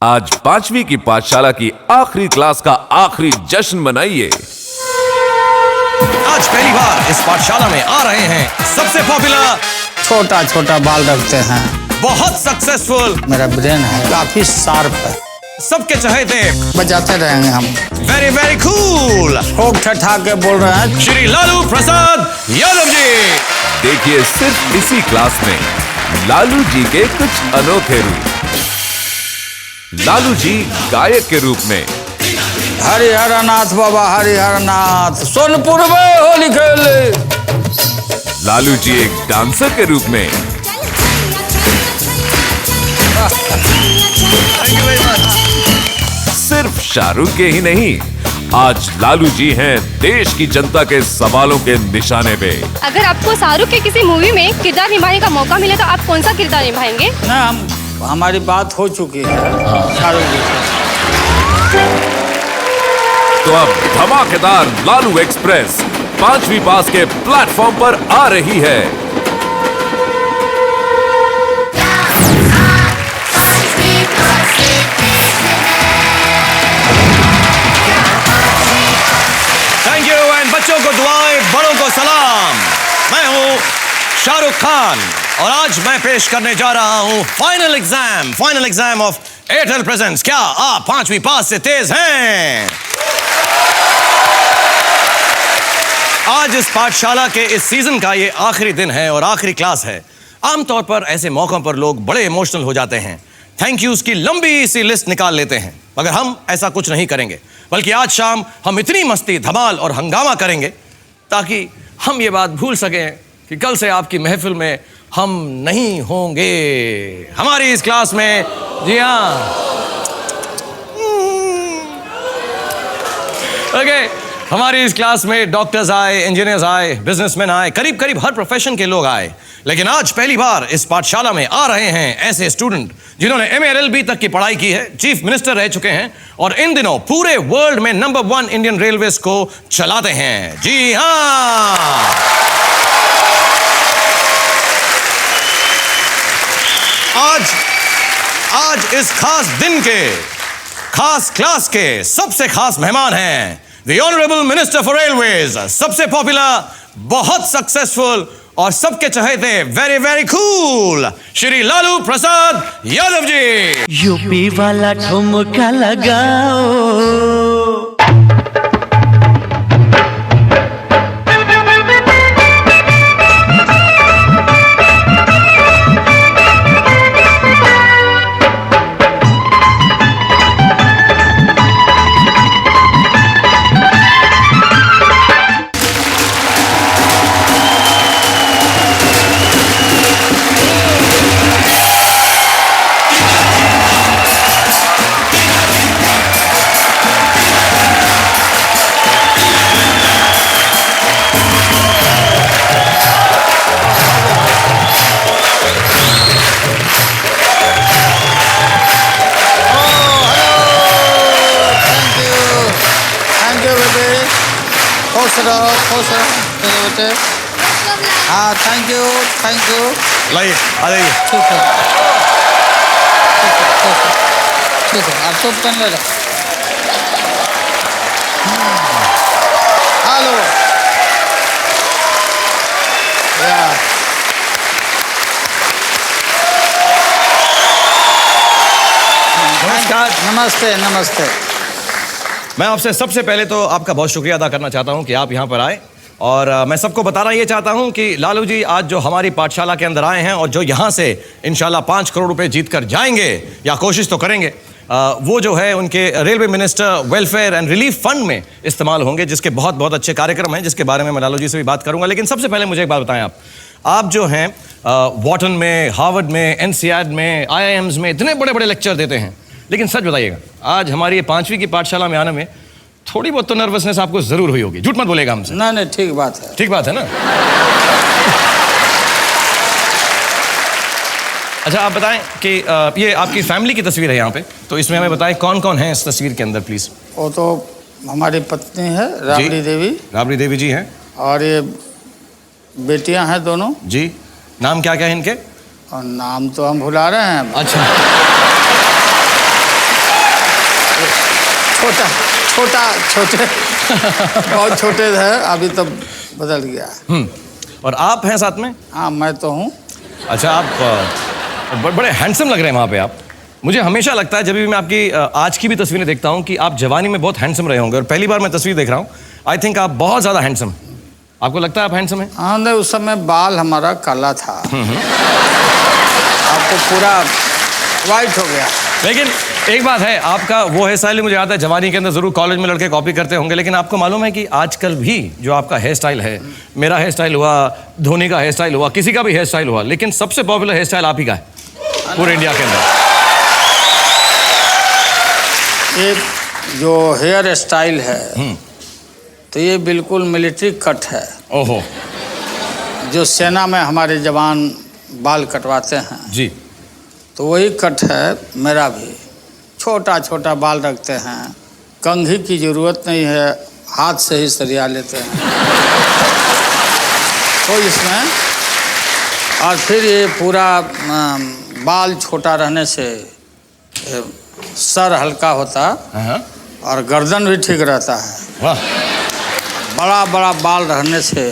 आज 5वीं की पाठशाला की आखिरी क्लास का आखिरी जश्न मनाइए। आज पहली बार इस पाठशाला में आ रहे हैं सबसे पॉपुलर, छोटा छोटा बाल रखते हैं, बहुत सक्सेसफुल, मेरा ब्रेन है काफी शार्प है, सबके चहेते, बजाते रहेंगे हम, वेरी वेरी कूल, खूब ठठा के बोल रहे हैं श्री लालू प्रसाद यादव जी। देखिए सिर्फ इसी क्लास में लालू जी के कुछ अनोखे रूप। लालू जी गायक के रूप में, हरिहर नाथ बाबा हरिहर नाथ सोनपुर में होली खेले। लालू जी एक डांसर के रूप में, सिर्फ शाहरुख के ही नहीं, आज लालू जी हैं देश की जनता के सवालों के निशाने पे। अगर आपको शाहरुख के किसी मूवी में किरदार निभाने का मौका मिले तो आप कौन सा किरदार निभाएंगे? ना हमारी बात हो चुकी है शाहरुख जी से। तो अब धमाकेदार लालू एक्सप्रेस 5वीं पास के प्लेटफॉर्म पर आ रही है। थैंक यू एंड बच्चों को दुआएं, बड़ों को सलाम। मैं हूं शाहरुख खान और आज मैं पेश करने जा रहा हूं final exam of Airtel presents. क्या आप 5वीं पास से तेज हैं? आज इस पाठशाला के इस सीजन का ये आखिरी दिन है और आखिरी क्लास है। आमतौर पर ऐसे मौकों पर लोग बड़े इमोशनल हो जाते हैं, थैंक यूज की लंबी सी लिस्ट निकाल लेते हैं, मगर हम ऐसा कुछ नहीं करेंगे, बल्कि आज शाम हम इतनी मस्ती, धमाल और हंगामा करेंगे ताकि हम ये बात भूल सकें कि कल से आपकी महफिल में हम नहीं होंगे। हमारी इस क्लास में, जी हाँ, ओके, हमारी इस क्लास में डॉक्टर्स आए, इंजीनियर्स आए, बिजनेसमैन आए, करीब करीब हर प्रोफेशन के लोग आए। लेकिन आज पहली बार इस पाठशाला में आ रहे हैं ऐसे स्टूडेंट जिन्होंने MA LLB तक की पढ़ाई की है, चीफ मिनिस्टर रह चुके हैं और इन दिनों पूरे वर्ल्ड में नंबर 1 इंडियन रेलवेज को चलाते हैं। जी हाँ, आज इस खास दिन के, खास क्लास के सबसे खास मेहमान हैं The Honorable Minister for Railways, सबसे पॉपुलर, बहुत सक्सेसफुल और सबके चहेते, very very cool, Shri Lalu Prasad Yadav ji. UP वाला ठुमका लगाओ, खुश रहो बेटे। हाँ थैंक यू लाइए, आ जाइए। ठीक है आप सब पहन ले रहे। हेलो नमस्कार। नमस्ते। मैं आपसे सबसे पहले तो आपका बहुत शुक्रिया अदा करना चाहता हूं कि आप यहां पर आए और मैं सबको बताना ये चाहता हूं कि लालू जी आज जो हमारी पाठशाला के अंदर आए हैं और जो यहां से इंशाल्लाह 5 करोड़ रुपए जीत कर जाएंगे या कोशिश तो करेंगे, वो जो है उनके railway minister welfare and relief fund में इस्तेमाल होंगे, जिसके बहुत बहुत अच्छे कार्यक्रम हैं, जिसके बारे में मैं लालू जी से भी बात करूंगा। लेकिन सबसे पहले मुझे एक बात बताएं, आप जो हैं वॉटन में, हार्वर्ड में, NCERT में, IIMs में इतने बड़े बड़े लेक्चर देते हैं, लेकिन सच बताइएगा आज हमारी ये 5वीं की पाठशाला में आने में थोड़ी बहुत तो नर्वसनेस आपको जरूर हुई होगी, झूठ मत बोलेगा हमसे। नहीं ठीक बात है ना। अच्छा आप बताएं कि ये आपकी फैमिली की तस्वीर है यहाँ पे, तो इसमें हमें बताएं कौन कौन है इस तस्वीर के अंदर प्लीज। वो तो हमारी पत्नी है राबड़ी देवी जी हैं, और ये बेटियां हैं दोनों जी। नाम क्या क्या है इनके? और नाम तो हम भुला रहे हैं। अच्छा छोटे बहुत छोटे थे, अभी तो बदल गया। और आप हैं साथ में? हाँ, मैं तो हूँ। अच्छा, आप बड़े हैंडसम लग रहे हैं वहाँ पे आप। मुझे हमेशा लगता है जब भी मैं आपकी आज की भी तस्वीरें देखता हूँ कि आप जवानी में बहुत हैंडसम रहे होंगे, और पहली बार मैं तस्वीर देख रहा हूँ, आई थिंक आप बहुत ज़्यादा हैंडसम। आपको लगता है आप हैंडसम हैं? हाँ, नहीं, उस समय बाल हमारा काला था, आपको पूरा वाइट हो गया। लेकिन एक बात है, आपका वो हेयर स्टाइल मुझे याद है जवानी के अंदर जरूर कॉलेज में लड़के कॉपी करते होंगे, लेकिन आपको मालूम है कि आजकल भी जो आपका हेयर स्टाइल है, मेरा हेयर स्टाइल हुआ, धोनी का हेयर स्टाइल हुआ, किसी का भी हेयर स्टाइल हुआ, लेकिन सबसे पॉपुलर हेयर स्टाइल आप ही का है पूरे इंडिया के अंदर। ये जो हेयर स्टाइल है तो ये बिल्कुल मिलिट्री कट है। ओहो। जो सेना में हमारे जवान बाल कटवाते हैं जी, तो वही कट है मेरा भी। छोटा छोटा बाल रखते हैं, कंघी की ज़रूरत नहीं है, हाथ से ही सरिया लेते हैं तो इसमें। और फिर ये पूरा बाल छोटा रहने से सर हल्का होता और गर्दन भी ठीक रहता है। वाह। बड़ा बड़ा बाल रहने से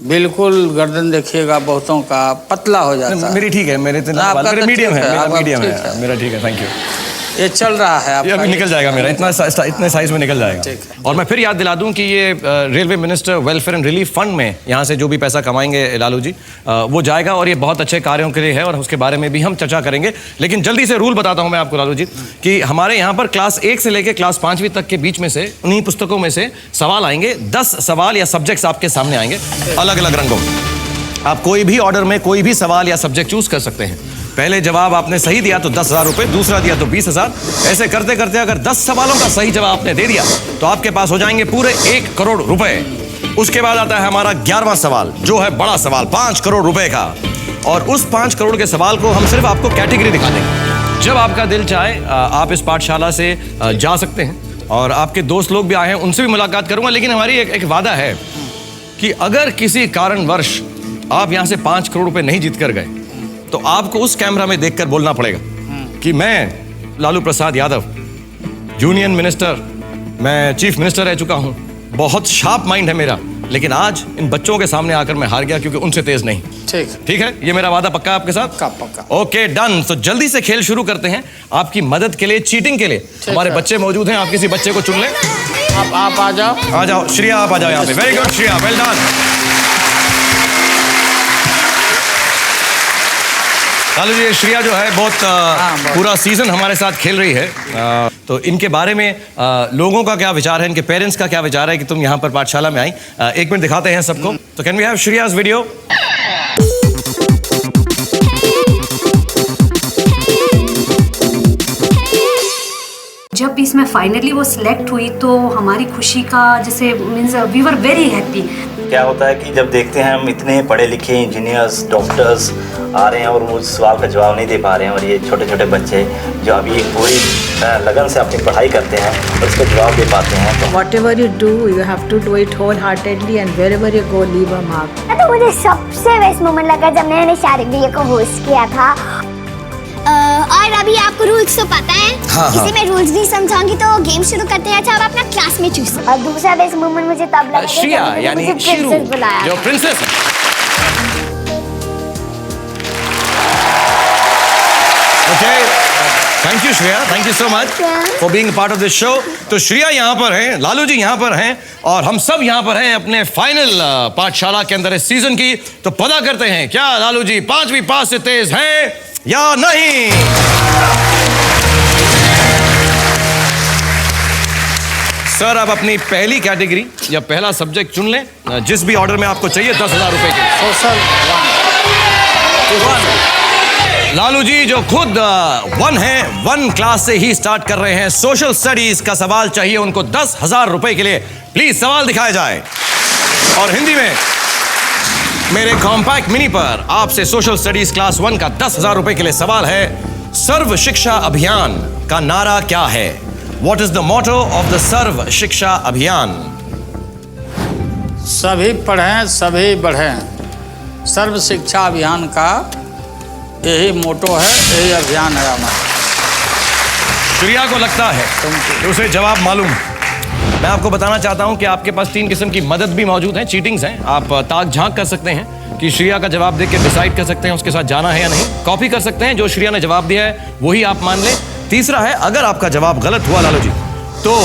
बिल्कुल गर्दन देखिएगा बहुतों का पतला हो जाता है। मेरी ठीक है, मेरे मीडियम है, मेरा मीडियम है, मेरा ठीक है, थैंक यू। ये चल रहा है आपका, ये अभी निकल जाएगा मेरा, इतने साइज में निकल जाएगा। और मैं फिर याद दिला दूं कि ये railway minister welfare and relief fund में यहाँ से जो भी पैसा कमाएंगे लालू जी, वो जाएगा और ये बहुत अच्छे कार्यों के लिए है, और उसके बारे में भी हम चर्चा करेंगे। लेकिन जल्दी से रूल बताता हूँ मैं आपको लालू जी, कि हमारे यहाँ पर क्लास 1 से लेकर क्लास 5वीं तक के बीच में से उन्हीं पुस्तकों में से सवाल आएंगे। 10 सवाल या सब्जेक्ट्स आपके सामने आएंगे अलग अलग रंगों में। आप कोई भी ऑर्डर में कोई भी सवाल या सब्जेक्ट चूज कर सकते हैं। पहले जवाब आपने सही दिया तो 10,000 रुपए, दूसरा दिया तो 20,000। ऐसे करते करते अगर 10 सवालों का सही जवाब आपने दे दिया तो आपके पास हो जाएंगे पूरे 1 करोड़ रुपए। उसके बाद आता है हमारा 11वां सवाल, जो है बड़ा सवाल 5 करोड़ रुपए का। और उस 5 करोड़ के सवाल को हम सिर्फ आपको कैटेगरी दिखा देंगे। जब आपका दिल चाहे आप इस पाठशाला से जा सकते हैं, और आपके दोस्त लोग भी आए हैं, उनसे भी मुलाकात करूंगा। लेकिन हमारी एक वादा है कि अगर किसी कारणवश आप यहां से 5 करोड़ रुपए नहीं जीत कर गए तो आपको उस कैमरा में देखकर बोलना पड़ेगा कि मैं लालू प्रसाद यादव, यूनियन मिनिस्टर, मैं चीफ मिनिस्टर रह चुका हूं, बहुत शार्प माइंड है मेरा, लेकिन आज इन बच्चों के सामने आकर मैं हार गया क्योंकि उनसे तेज नहीं। ठीक है, ये मेरा वादा पक्का आपके साथ? पक्का। Okay, done. तो जल्दी से खेल शुरू करते हैं। आपकी मदद के लिए, चीटिंग के लिए हमारे बच्चे मौजूद हैं। आप किसी बच्चे को चुन लें। आप आ जाओ। आ जाओ श्रेया, आप आ जाओ यहाँ पे। Very good Shreya, well done. Lalu ji, Shreya जो है बहुत पूरा सीजन हमारे साथ खेल रही है, तो इनके बारे में लोगों का क्या विचार है, इनके पेरेंट्स का क्या विचार है कि तुम यहाँ पर पाठशाला में आई। 1 मिनट दिखाते हैं सबको। तो कैन वी हैव श्रेया's वीडियो? जब इसमें फाइनली वो सिलेक्ट हुई तो हमारी खुशी का जैसे means we were very happy. क्या होता है कि जब देखते हैं हम इतने पढ़े लिखे इंजीनियर्स, डॉक्टर्स आ रहे हैं और वो सवाल का जवाब नहीं दे पा रहे हैं, और ये छोटे छोटे बच्चे जो अभी पूरी लगन से अपनी पढ़ाई करते हैं और उसका जवाब दे पाते हैं। तो Whatever you do, you have to do it wholeheartedly and wherever you go, leave a mark. तो मुझे सबसे बेस्ट मोमेंट लगा जब मैंने शारिक भैया को होस्ट किया था। और अभी आपको रूल्स तो पता है। इसी में रूल्स भी समझाऊंगी, तो गेम शुरू करते हैं। अच्छा, आप अपना क्लास में चूज। और दूसरा बेस्ट मोमेंट मुझे तब लगा श्रेया यानी शीरू, जो प्रिंसेस है। Okay, thank you Shreya, thank you so much for being part of this show. तो श्रेया यहाँ पर हैं, लालू जी यहाँ पर हैं, और हम सब यहाँ पर हैं अपने फाइनल पाठशाला के अंदर इस सीजन की। तो पता करते हैं क्या लालू जी 5वीं पास से तेज हैं या नहीं। सर, आप अपनी पहली कैटेगरी या पहला सब्जेक्ट चुन लें, जिस भी ऑर्डर में आपको चाहिए। 10,000 रुपए के। सोशल 1। लालू जी जो खुद 1 है, 1 क्लास से ही स्टार्ट कर रहे हैं। सोशल स्टडीज का सवाल चाहिए उनको 10,000 रुपए के लिए। प्लीज सवाल दिखाया जाए। और हिंदी में मेरे कॉम्पैक्ट मिनी पर आपसे सोशल स्टडीज क्लास 1 का 10,000 रुपए के लिए सवाल है, सर्व शिक्षा अभियान का नारा क्या है? What is the motto of the सर्व शिक्षा अभियान? सभी पढ़ें, सभी बढ़ें। सर्व शिक्षा अभियान का यही मोटो है, यही अभियान है हमारा। श्रिया को लगता है कि उसे जवाब मालूम है। मैं आपको बताना चाहता हूं कि आपके पास 3 किस्म की मदद भी मौजूद है, चीटिंग्स हैं। आप ताक झांक कर सकते हैं कि श्रिया का जवाब देख के डिसाइड कर सकते हैं उसके साथ जाना है या नहीं। कॉपी कर सकते हैं, जो श्रिया ने जवाब दिया है वही आप मान लें। तीसरा है, अगर आपका जवाब गलत हुआ लालू जी तो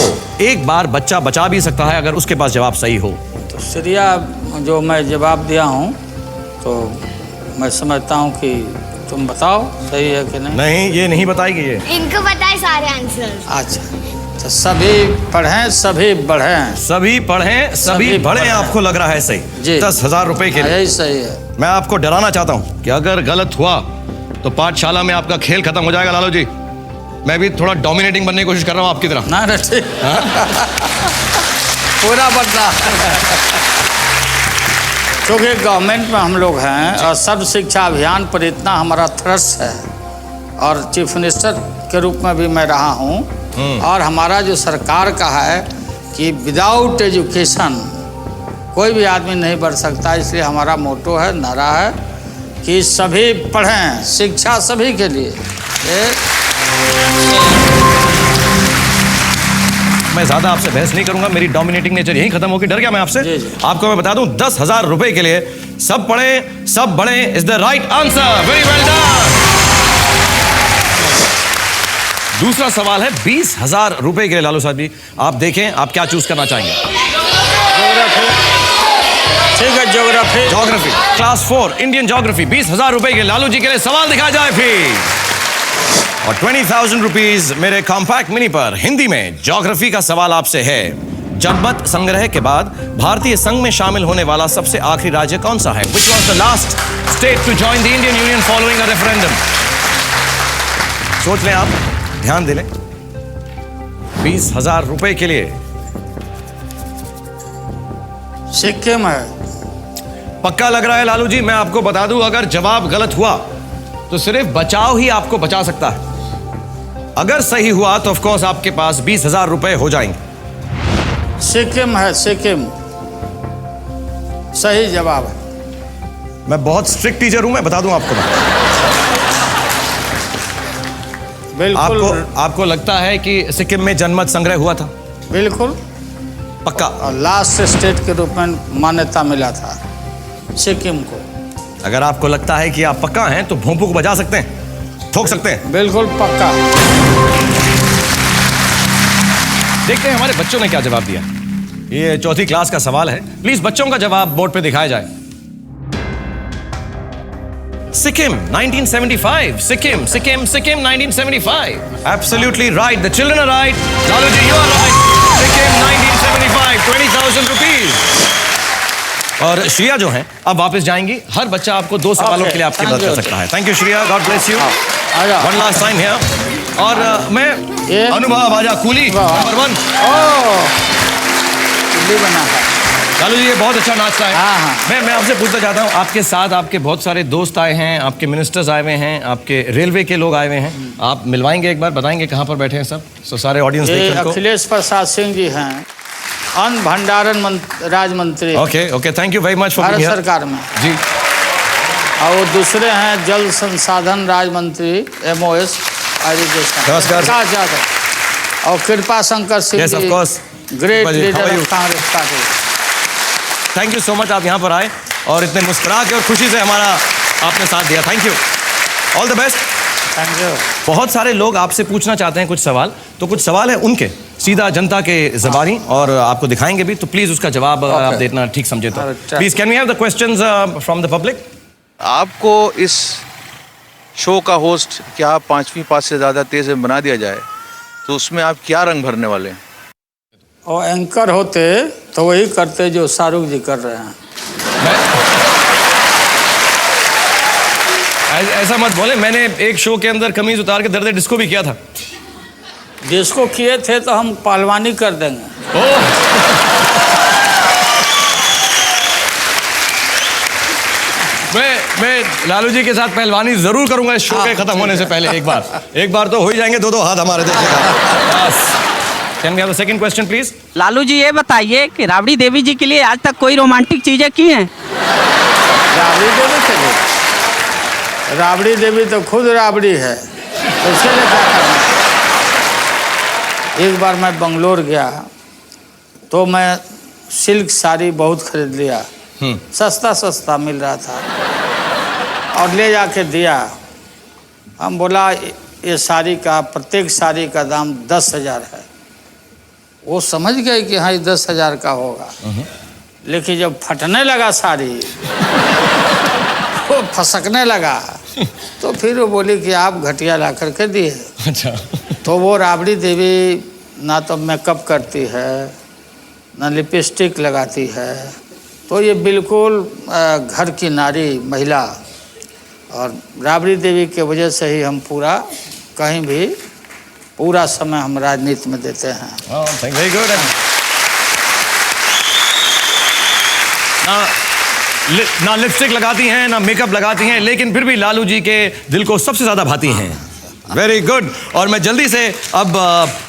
एक बार बच्चा बचा भी सकता है अगर उसके पास जवाब सही हो। तो श्रिया जो मैं जवाब दिया हूँ तो मैं समझता हूँ कि तुम बताओ सही है कि नहीं। नहीं, ये नहीं बताएगी ये। इनको पता है सारे आंसर। अच्छा, तो सभी पढ़ें सभी बढ़ें। सभी पढ़ें सभी बढ़ें, आपको लग रहा है सही जी। 10,000 रुपए के लिए यही सही है। मैं आपको डराना चाहता हूं कि अगर गलत हुआ तो पाठशाला में आपका खेल खत्म हो जाएगा लालू जी। मैं भी थोड़ा डोमिनेटिंग बनने की कोशिश कर रहा हूं आपकी तरह। ना ठीक पूरा बदला क्योंकि गवर्नमेंट में हम लोग हैं और सर्व शिक्षा अभियान पर इतना हमारा थ्रस्ट है और चीफ मिनिस्टर के रूप में भी मैं रहा हूँ और हमारा जो सरकार का है कि विदाउट एजुकेशन कोई भी आदमी नहीं बढ़ सकता। इसलिए हमारा मोटो है, नारा है कि सभी पढ़ें, शिक्षा सभी के लिए। मैं ज्यादा आपसे बहस नहीं करूंगा, मेरी डोमिनेटिंग नेचर यही खत्म होगी। डर गया मैं आपसे। जी, जी। आपको मैं बता दूं 10,000 रुपए के लिए सब पढ़ें सब बढ़ें is the right answer. Very well done. दूसरा सवाल है 20,000 रुपए के लिए लालू साहब जी। आप देखें आप क्या चूज करना चाहेंगे। ठीक है, geography. Geography class 4 Indian geography 20,000 रुपए के लालू जी के लिए सवाल दिखाया जाए फिर। और 20,000 रुपीज मेरे कॉम्पैक्ट मिनी पर हिंदी में ज्योग्राफी का सवाल आपसे है। जनमत संग्रह के बाद भारतीय संघ में शामिल होने वाला सबसे आखिरी राज्य कौन सा है? Which was the last state to join the Indian Union following a referendum? सोच लें आप, ध्यान दे लें। 20,000 रुपए के लिए सिक्किम है। पक्का लग रहा है लालू जी। मैं आपको बता दूं अगर जवाब गलत हुआ तो सिर्फ बचाव ही आपको बचा सकता है। अगर सही हुआ तो ऑफ कोर्स आपके पास 20,000 रुपए हो जाएंगे। सिक्किम है, सिक्किम सही जवाब है। मैं बहुत स्ट्रिक्ट टीचर हूं, मैं बता दूं आपको। बिल्कुल। आपको लगता है कि सिक्किम में जनमत संग्रह हुआ था? बिल्कुल पक्का। और लास्ट स्टेट के रूप में मान्यता मिला था सिक्किम को। अगर आपको लगता है कि आप पक्का हैं तो भोंपू को बजा सकते हैं, ठोक सकते हैं। बिल्कुल पक्का। देखते हैं हमारे बच्चों ने क्या जवाब दिया। ये 4th क्लास का सवाल है। प्लीज बच्चों का जवाब बोर्ड पे दिखाया जाए। Sikkim 1975। Sikkim 1975। Absolutely right. The children are right. Lalu ji, you are right. Sikkim 1975. 20,000 rupees. और श्रिया जो हैं अब वापस जाएंगी। हर बच्चा आपको 2 सवालों के लिए आपकी मदद कर सकता है। Thank you Shriya, God bless you. One last time here. और मैं अनुभव आजा कूली नंबर 1 बना है। लालू जी ये बहुत अच्छा नाचता है। हाँ। मैं आपसे पूछना चाहता हूँ, आपके साथ आपके बहुत सारे दोस्त आए हैं, आपके मिनिस्टर्स आए हुए हैं, आपके रेलवे के लोग आए हुए हैं। आप मिलवाएंगे एक बार, बताएंगे कहाँ पर बैठे हैं सब, सो सारे ऑडियंस देख रहे हैं। अखिलेश प्रसाद सिंह जी हैं, अन्न भंडारण राज्य मंत्री। Okay thank you very much for Bharat सरकार में जी। और वो दूसरे हैं जल संसाधन राज्य मंत्री MOS एजुकेशन नमस्कार। और कृपा Shankar Singh Yes, of course. Great leader How are you? Of Congress party. Thank you so much, आप यहाँ पर आए और इतने मुस्कुरा के और खुशी से हमारा आपने साथ दिया। Thank you, all the best. Thank you. बहुत सारे लोग आपसे पूछना चाहते हैं कुछ सवाल, तो कुछ सवाल है उनके सीधा जनता के ज़बानी और आपको दिखाएंगे भी, तो प्लीज उसका जवाब आप देना ठीक समझे तो। Please can we have the questions from the public. आपको इस शो का होस्ट क्या 5वीं पास से ज़्यादा तेज बना दिया जाए तो उसमें आप क्या रंग भरने वाले हैं? और एंकर होते तो वही करते जो शाहरुख जी कर रहे हैं। ऐसा मत बोले, मैंने एक शो के अंदर कमीज उतार के दर्द डिस्को भी किया था। डिस्को किए थे तो हम पहलवानी कर देंगे। मैं लालू जी के साथ पहलवानी जरूर करूंगा इस शो के खत्म होने से पहले। एक बार तो हो ही जाएंगे 2-2 हाथ हमारे देखिएगा। Can we have the second question, please? Lalu ji ये बताइए कि राबड़ी देवी जी के लिए आज तक कोई रोमांटिक चीजें की हैं? राबड़ी देवी के लिए? राबड़ी देवी तो खुद राबड़ी है, तो उसके लिए क्या करना? एक बार मैं बंगलोर गया तो मैं सिल्क साड़ी बहुत खरीद लिया, सस्ता सस्ता मिल रहा था, और ले जाके दिया। हम बोला ये साड़ी का, प्रत्येक साड़ी का दाम 10,000 है। वो समझ गए कि हाँ ये 10,000 का होगा, लेकिन जब फटने लगा साड़ी वो फसकने लगा, तो फिर वो बोली कि आप घटिया ला करके दिए। अच्छा। तो वो राबड़ी देवी ना तो मेकअप करती है, ना लिपस्टिक लगाती है, तो ये बिल्कुल घर की नारी महिला, और राबड़ी देवी के वजह से ही हम पूरा कहीं भी पूरा समय हम राजनीति में देते हैं। Very good. ना लिपस्टिक लगाती हैं, ना मेकअप लगाती हैं, लेकिन फिर भी लालू जी के दिल को सबसे ज्यादा भाती हैं। Very good. और मैं जल्दी से अब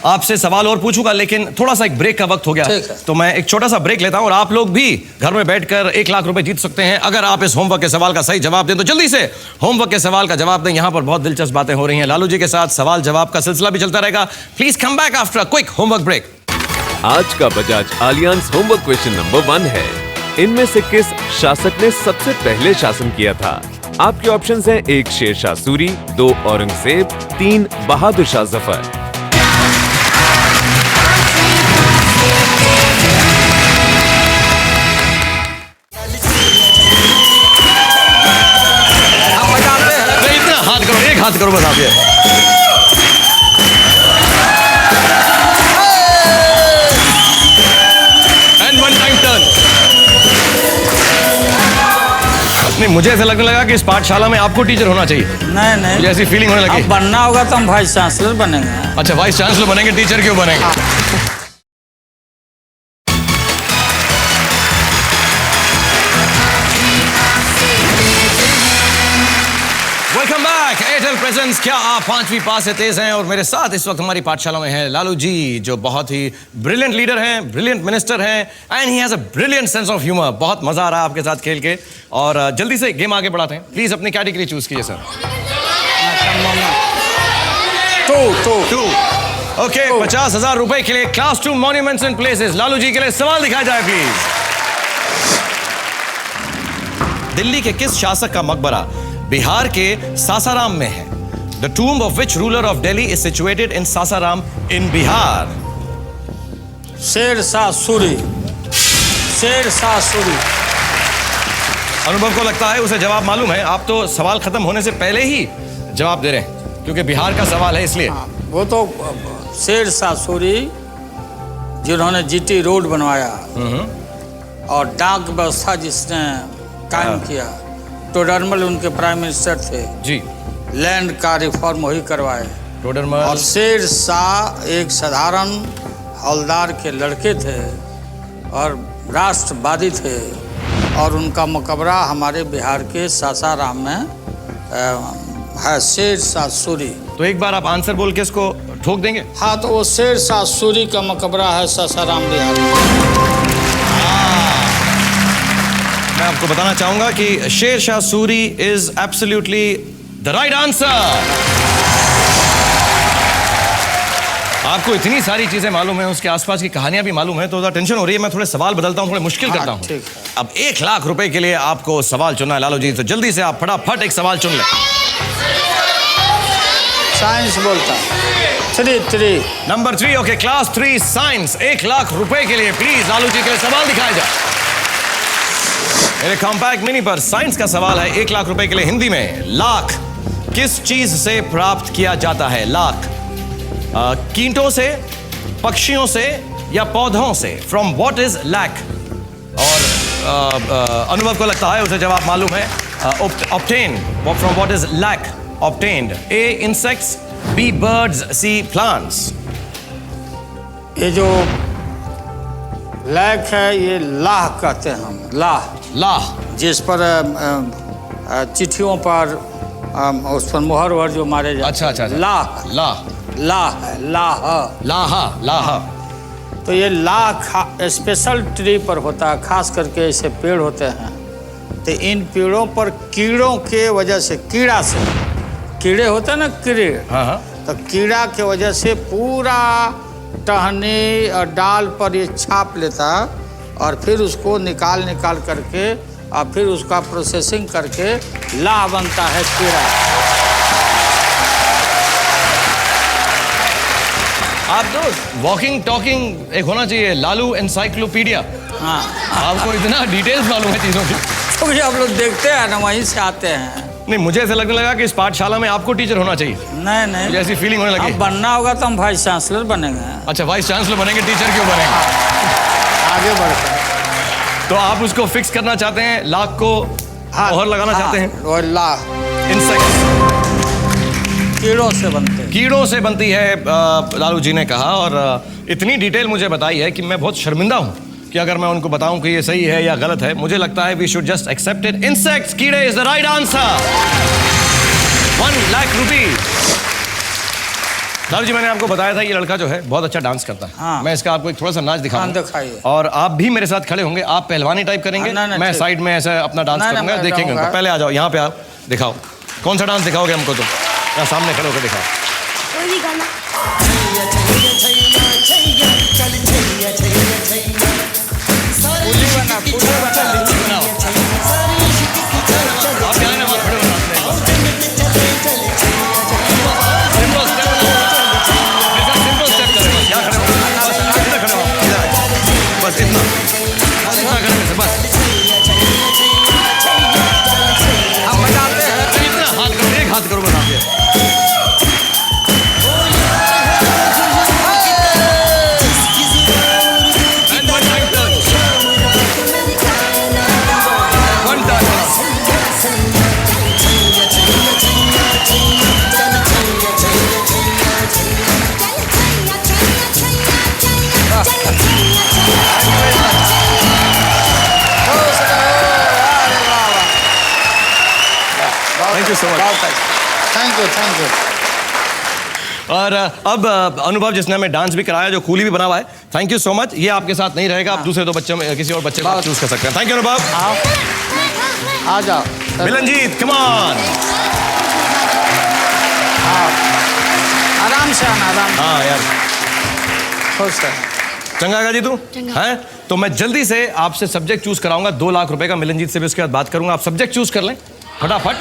आपसे सवाल और पूछूंगा, लेकिन थोड़ा सा एक ब्रेक का वक्त हो गया, तो मैं एक छोटा सा ब्रेक लेता हूं, और आप लोग भी घर में बैठकर 1 लाख रुपए जीत सकते हैं अगर आप इस होमवर्क के सवाल का सही जवाब दें। तो जल्दी से होमवर्क के सवाल का जवाब दें। यहां पर बहुत दिलचस्प बातें हो रही हैं लालू जी के साथ, सवाल जवाब का सिलसिला भी चलता रहेगा। Please come back after a quick homework break. आज का Bajaj Allianz homework question number 1 है, इनमें से किस शासक ने सबसे पहले शासन किया था? आपके ऑप्शंस हैं 1 शेरशाह सूरी, 2 औरंगजेब, 3 बहादुर शाह जफर। आप बताते हैं इतना हाथ करो, एक हाथ करो बस आप ये। And 1 time turn. नहीं, मुझे ऐसा लगने लगा कि इस पाठशाला में आपको टीचर होना चाहिए। नहीं, मुझे ऐसी फीलिंग होने लगी। अब बनना होगा तो हम वाइस चांसलर बनेंगे। अच्छा, वाइस चांसलर बनेंगे, टीचर क्यों बनेंगे? Welcome back. एयरटेल प्रेजेंस क्या आप 5वीं पास से तेज हैं? और मेरे साथ इस वक्त हमारी पाठशाला में हैं लालू जी, जो बहुत ही ब्रिलियंट लीडर हैं, ब्रिलियंट मिनिस्टर हैं, and he has a brilliant sense of humour. बहुत मजा आ रहा है आपके साथ खेल के, और जल्दी से गेम आगे बढ़ाते हैं। प्लीज अपनी कैटेगरी चूज कीजिए सर। टू। ओके, 50,000 रुपए के लिए class 2 monuments and places. Lalu ji के लिए सवाल दिखाया जाए प्लीज। दिल्ली के किस शासक का मकबरा बिहार के सासाराम में है? The tomb of which ruler of Delhi is situated in Sasaram in Bihar? Sher Shah Suri. Sher Shah Suri. अनुभव को लगता है उसे जवाब मालूम है। आप तो सवाल खत्म होने से पहले ही जवाब दे रहे हैं, क्योंकि बिहार का सवाल है इसलिए। वो तो शेरशाह सूरी जिन्होंने जीटी रोड बनवाया और डाक व्यवस्था जिसने कायम किया, टोडरमल उनके प्राइम मिनिस्टर थे जी, लैंड का रिफॉर्म वही करवाए। टोडरमल। और शेरशाह एक साधारण हवलदार के लड़के थे और राष्ट्रवादी थे, और उनका मकबरा हमारे बिहार के सासाराम में है, शेरशाह सूरी। तो एक बार आप आंसर बोल के इसको ठोक देंगे? हाँ, तो वो शेरशाह सूरी का मकबरा है सासाराम बिहार में। मैं आपको बताना चाहूंगा कि Shershah Suri is absolutely the right answer. आपको इतनी सारी चीजें मालूम है, उसके आसपास की कहानियां भी मालूम है, तो टेंशन हो रही है। मैं थोड़े सवाल बदलता हूं, थोड़े मुश्किल करता हूं। अब 1 लाख रुपए के लिए आपको सवाल चुनना है लालू जी, तो जल्दी से आप फटाफट एक सवाल चुन लें। साइंस बोलता 3 number 3। Okay, class 3 science. 1 lakh रुपए के लिए प्लीज लालू जी के लिए सवाल दिखाया जाए। मेरे कॉम्पैक्ट मिनी पर साइंस का सवाल है 1 लाख रुपए के लिए हिंदी में। लाख किस चीज से प्राप्त किया जाता है? लाख कीटों से, पक्षियों से, या पौधों से? From what is lac? और अनुभव को लगता है उसे जवाब मालूम है। Obtain from what is lac? Obtained. A insects, B birds, C plants. ये जो लैक है ये लाह कहते हैं हम। लाह जिस पर चिट्ठियों पर उस पर मोहर वहर जो मारे जाते। अच्छा। लाह। तो ये लाह स्पेशल ट्री पर होता है, खास करके ऐसे पेड़ होते हैं, तो इन पेड़ों पर कीड़ों के वजह से, कीड़े होते हैं ना, कीड़े, तो कीड़ा के वजह से पूरा टहनी और डाल पर ये छाप लेता और फिर उसको निकाल करके और फिर उसका प्रोसेसिंग करके ला बनता है कीड़ा। आप तो वॉकिंग टॉकिंग एक होना चाहिए लालू एनसाइक्लोपीडिया। हाँ, आपको इतना डिटेल्स मालूम है चीजों की। तो मुझे आप लोग देखते हैं ना, वहीं से आते हैं। नहीं, मुझे ऐसा लगने लगा कि इस पाठशाला में आपको टीचर होना चाहिए। नहीं मुझे ऐसी फीलिंग होने लगी। अब बनना होगा तो हम वाइस चांसलर बनेंगे। अच्छा, वाइस चांसलर बनेंगे, टीचर क्यों बनेंगे? आगे बढ़ते। तो आप उसको फिक्स करना चाहते हैं, लाख को मोहर लगाना चाहते हैं? और लाख इंसेक्ट्स कीड़ों से बनती है, लालू जी ने कहा। और इतनी डिटेल मुझे बताई है कि मैं बहुत शर्मिंदा हूं कि अगर मैं उनको बताऊं कि ये सही है या गलत है। मुझे लगता है we should just accept it. Insects, कीड़े is the right answer. 1 lakh rupees. Lalu ji, मैंने आपको बताया था ये लड़का जो है बहुत अच्छा डांस करता है। हाँ। मैं इसका आपको एक थोड़ा सा नाच दिखाऊंगा। दिखाइए। और आप भी मेरे साथ खड़े होंगे, आप पहलवानी टाइप करेंगे, मैं साइड में ऐसा अपना डांस करूंगा, देखेंगे उनको। पहले आ जाओ यहाँ पे, आप दिखाओ कौन सा डांस दिखाओगे हमको। तुम यहाँ सामने खड़े होकर दिखाओ। कोई भी गाना। बस इतना करेंगे, बस हम बताते हैं। इतना हाथ करो, एक हाथ करो, बता दिया। Thank you so much. Thank you. और अब अनुभव जिसने हमें डांस भी कराया, जो कूली भी बना हुआ है, थैंक यू सो मच। ये आपके साथ नहीं रहेगा, आप दूसरे 2 बच्चों में किसी और बच्चे को चूज कर सकते हैं। थैंक यू अनुभव। आ जाओ मिलनजीत, कम ऑन। आराम से आना, आराम से। हाँ यार, खुश है। चंगा का जी तू है। तो मैं जल्दी से आपसे सब्जेक्ट चूज कराऊंगा 2 लाख रुपए का। मिलनजीत से भी उसके बाद बात करूंगा। आप सब्जेक्ट चूज कर लें फटाफट।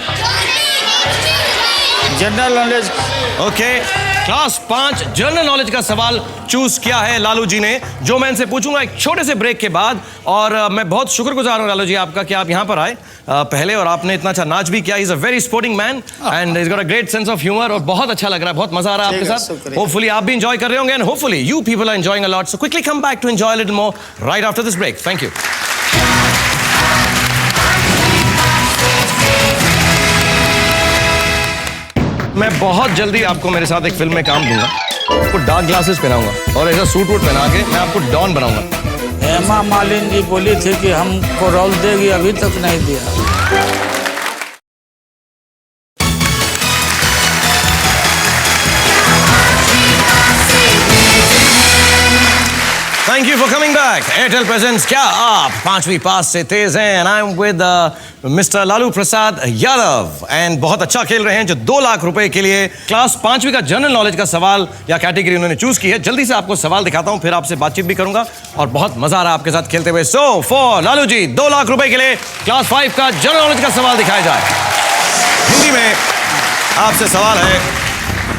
General knowledge. Okay, class 5 general knowledge का सवाल चूज किया है लालू जी ने, जो मैं इनसे पूछूंगा एक छोटे से ब्रेक के बाद। और मैं बहुत शुक्रगुजार हूं लालू जी आपका कि आप यहां पर आए पहले, और आपने इतना अच्छा नाच भी किया। Is a very sporting man and is got a great sense of humour. और बहुत अच्छा लग रहा है, बहुत मजा आ रहा है आपके साथ। होपफुली आप भी एंजॉय कर रहे होंगे, and hopefully you people are enjoying a lot. So quickly come back to enjoy a little more right after this break. Thank you. मैं बहुत जल्दी आपको मेरे साथ एक फिल्म में काम दूंगा। आपको डार्क ग्लासेस पहनाऊंगा और ऐसा सूट वूट पहना के मैं आपको डॉन बनाऊंगा। हेमा मालिनी जी बोली थी कि हमको रोल देगी, अभी तक नहीं दिया। Thank you for coming back. Airtel presents क्या आप 5वीं पास से तेज हैं, and I'm with Mr. Lalu Prasad Yadav, and बहुत अच्छा खेल रहे हैं, जो 2 लाख रुपए के लिए क्लास 5वीं का जनरल नॉलेज का सवाल या कैटेगरी उन्होंने चूज की है। जल्दी से आपको सवाल दिखाता हूं, फिर आपसे बातचीत भी करूंगा और बहुत मजा आ रहा है आपके साथ खेलते हुए। सो फॉर लालू जी, 2 लाख रुपए के लिए क्लास 5 का जनरल नॉलेज का सवाल दिखाया जाए। हिंदी में आपसे सवाल है,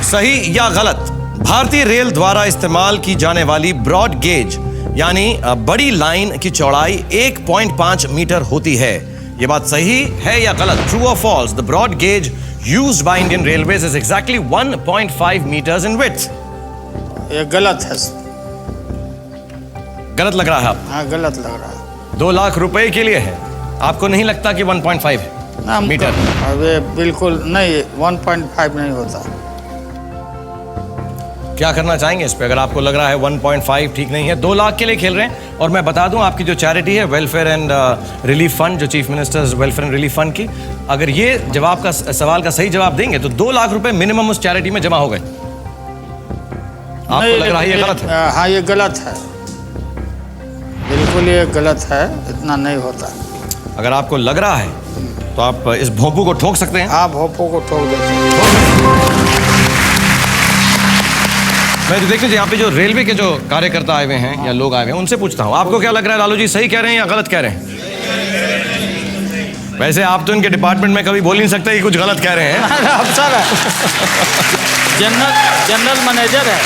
सही या गलत, भारतीय रेल द्वारा इस्तेमाल की जाने वाली ब्रॉड गेज यानी बड़ी लाइन की चौड़ाई 1.5 मीटर होती है। यह बात सही है या गलत? ट्रू और false? The broad gauge used by Indian railways is exactly 1.5 metres in width. ये गलत है। गलत लग रहा है आप? हाँ, गलत लग रहा है। 2 लाख रुपए के लिए है, आपको नहीं लगता कि 1.5 मीटर? अबे बिल्कुल नहीं, 1.5 नहीं होता। क्या करना चाहेंगे इस पे, अगर आपको लग रहा है 1.5 ठीक नहीं है? 2 लाख के लिए खेल रहे हैं। और मैं बता दूं, आपकी जो चैरिटी है वेलफेयर एंड रिलीफ फंड, जो chief ministers welfare and relief fund की, अगर ये जवाब का सवाल का सही जवाब देंगे तो 2 लाख रुपए मिनिमम उस चैरिटी में जमा हो गए। आपको लग रहा है ये गलत है? हाँ, ये गलत है, बिल्कुल ये गलत है, इतना नहीं होता। अगर आपको लग रहा है तो आप इस भोंपू को ठोक सकते हैं। आप भोंपू को ठोक देते हैं। मैं तो देख लीजिए यहाँ पे जो रेलवे के जो कार्यकर्ता आए हुए हैं या लोग आए हुए हैं उनसे पूछता हूँ, आपको क्या लग रहा है लालू जी, सही कह रहे हैं या गलत कह रहे हैं? वैसे आप तो इनके डिपार्टमेंट में कभी बोल नहीं सकते कि कुछ गलत कह रहे हैं। अफसर है, जनरल मैनेजर है,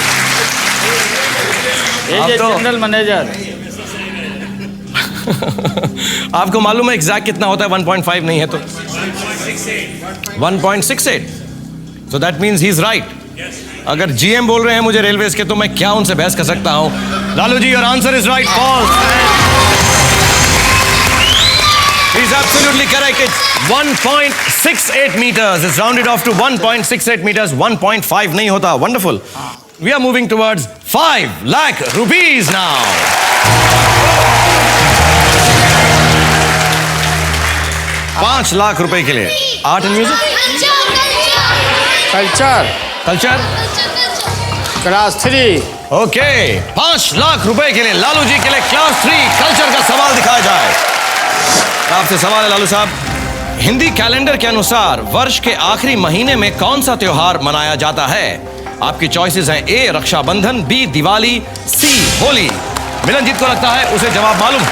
ये तो जनरल मैनेजर। आपको मालूम है एग्जैक्ट कितना होता है? 1.5 नहीं है तो 1.68। So that means he is right. अगर जीएम बोल रहे हैं मुझे रेलवेज के, तो मैं क्या उनसे बहस कर सकता हूं? Lalu ji, your answer is right. False. He is absolutely correct. It's 1.68 meters. It's rounded off to 1.68 meters. 1.5 नहीं होता. Wonderful. We are moving towards 5 lakh rupees now. 5 lakh रुपए के लिए art and music, culture class 3। Okay, 5 lakh रुपए के लिए लालू जी के लिए क्लास 3 कल्चर का सवाल दिखाया जाए। आपसे सवाल है लालू साहब, हिंदी कैलेंडर के अनुसार वर्ष के आखिरी महीने में कौन सा त्योहार मनाया जाता है? आपकी चॉइसेस हैं ए रक्षाबंधन, बी दिवाली, सी होली। मिलनजीत को लगता है उसे जवाब मालूम।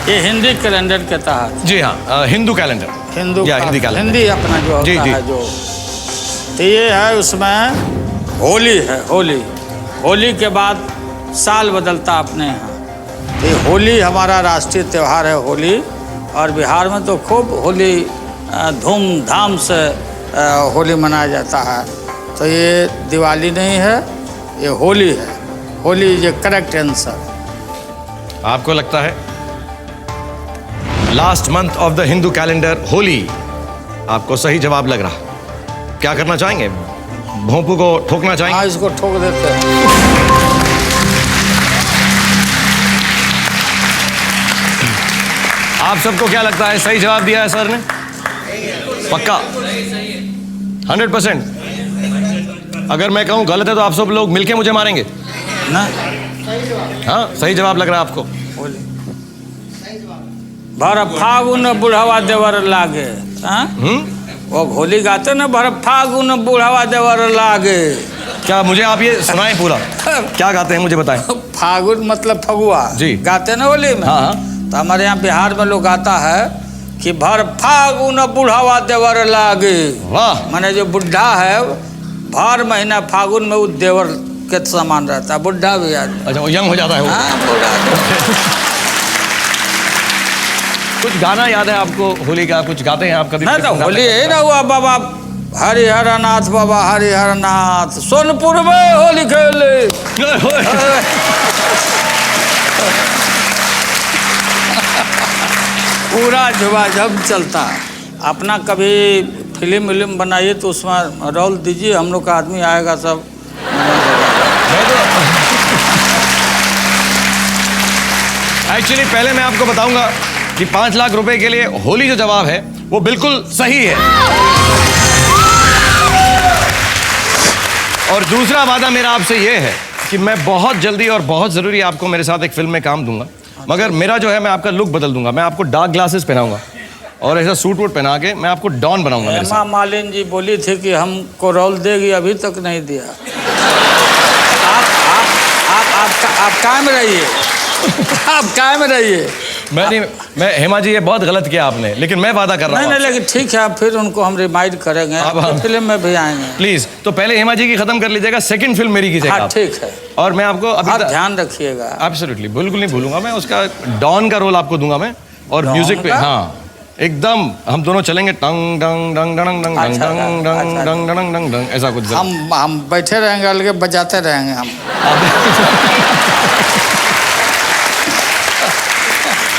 ये हिंदी कैलेंडर के तहत। जी हाँ, हिंदू कैलेंडर, हिंदी कैलेंडर, हिंदी अपना जो होता है जो, तो ये है उसमें होली है। होली के बाद साल बदलता अपने यहाँ। ये होली हमारा राष्ट्रीय त्यौहार है, होली। और बिहार में तो खूब होली धूमधाम से होली मनाया जाता है। तो ये दिवाली नहीं है, ये होली है। Holi is A correct answer. आपको लगता है last month of the Hindu calendar Holi आपको सही जवाब लग रहा? क्या करना चाहेंगे? भोंपू को ठोकना चाहेंगे? हाँ, इसको ठोक देते हैं। आप सबको क्या लगता है सही जवाब दिया है सर ने? पक्का 100%? अगर मैं कहूं गलत है तो आप सब लोग मिलके मुझे मारेंगे ना? हाँ, सही जवाब लग रहा है आपको। भर फागुन बुढ़ावा देवर लागे। वो होली गाते ना, भर फागुन बुढ़ावा देवर लागे। क्या मुझे आप ये सुनाएं पूरा? क्या गाते हैं मुझे बताएं। फागुन मतलब फगुआ जी, गाते ना होली में। हाँ। तो हमारे यहाँ बिहार में लोग गाता है कि भर फागुन बुढ़ावा देवर लागे। वाह। माने जो बुढ़ा है भर महीना फागुन में वो देवर के समान रहता है, बुढ़ा भी आदमी। अच्छा, वो यंग हो जाता है वो। हाँ, बुढ़ा। कुछ गाना याद है आपको होली का? कुछ गाते हैं आप कभी? नहीं तो होली है ना हुआ बाबा हरिहर नाथ, बाबा हरिहर नाथ सोनपुर में होली खेले। पूरा झुमाझम चलता है। अपना कभी फिल्म विल्म बनाइए तो उसमें रोल दीजिए, हम लोग का आदमी आएगा सब। एक्चुअली पहले मैं आपको बताऊंगा कि 5 लाख रुपए के लिए होली जो जवाब है वो बिल्कुल सही है। और दूसरा वादा मेरा आपसे ये है कि मैं बहुत जल्दी और बहुत जरूरी आपको मेरे साथ एक फिल्म में काम दूंगा, मगर मेरा जो है मैं आपका लुक बदल दूंगा। मैं आपको डार्क ग्लासेस पहनाऊंगा और ऐसा सूट वूट पहना के मैं आपको डॉन बनाऊंगा। हेमा मालिनी जी बोली थी कि हमको रोल देगी, अभी तक नहीं दिया। आप कायम रहिए, आप कायम रहिए। मैं हेमा जी, ये बहुत गलत किया आपने, लेकिन मैं वादा कर रहा हूँ। नहीं, लेकिन ठीक है, फिर उनको हम रिमाइंड करेंगे, अब फिल्म में भी आएंगे। प्लीज, तो पहले हेमा जी की खत्म कर लीजिएगा, सेकंड फिल्म मेरी कीजिएगा। हाँ, ठीक है। और मैं आपको अभी ध्यान रखिएगा। एब्सोल्युटली, बिल्कुल नहीं भूलूंगा मैं। उसका डॉन का रोल आपको दूंगा मैं, और म्यूजिक पे हाँ एकदम हम दोनों चलेंगे टंग डंग डंग डंग डंग डंग डंग डंग डंग डंग डंग डंग, ऐसा कुछ। हम बैठे रहेंगे, अलगे बजाते रहेंगे हम।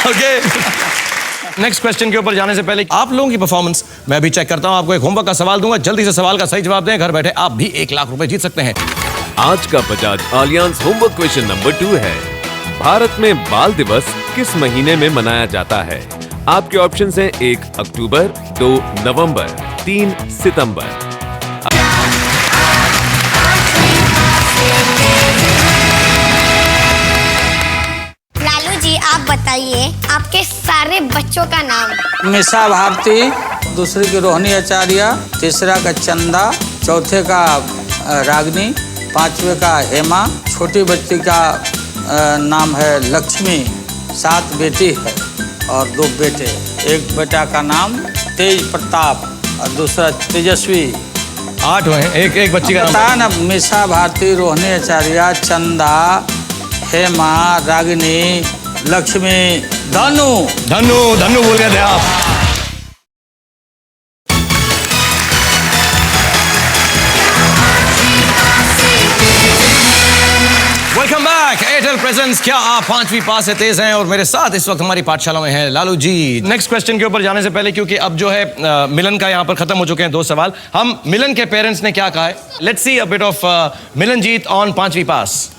ओके, नेक्स्ट क्वेश्चन के ऊपर जाने से पहले आप लोगों की परफॉर्मेंस मैं भी चेक करता हूं। आपको एक होमवर्क का सवाल दूंगा, जल्दी से सवाल का सही जवाब दें, घर बैठे आप भी 1 लाख रुपए जीत सकते हैं। आज का Bajaj Allianz homework question number 2 है, भारत में बाल दिवस किस महीने में मनाया जाता है? आपके ऑप्शंस हैं 1 अक्टूबर, 2 नवंबर, 3 सितंबर। लालू जी, आप बताइए आपके सारे बच्चों का नाम। मिसा भारती, दूसरे की रोहिणी आचार्य, तीसरा का चंदा, चौथे का रागनी, 5वीं का हेमा, छोटी बच्ची का नाम है लक्ष्मी, 7 बेटी है और 2 बेटे। एक बेटा का नाम तेज प्रताप और दूसरा तेजस्वी। 8 हुए हैं, एक बच्ची का नाम ना, मिशा भारती, रोहिणी आचार्य, चंदा, हेमा, रागिनी, लक्ष्मी, धनु। धनु बोल गए थे आप। Welcome back, Airtel presence. क्या आप 5वीं पास से तेज हैं? और मेरे साथ इस वक्त हमारी पाठशाला में है लालू जी। नेक्स्ट क्वेश्चन के ऊपर जाने से पहले, क्योंकि अब जो है मिलन का यहाँ पर खत्म हो चुके हैं 2 सवाल, हम मिलन के पेरेंट्स ने क्या कहा है, let's see a bit of Milanjeet on 5वीं पास।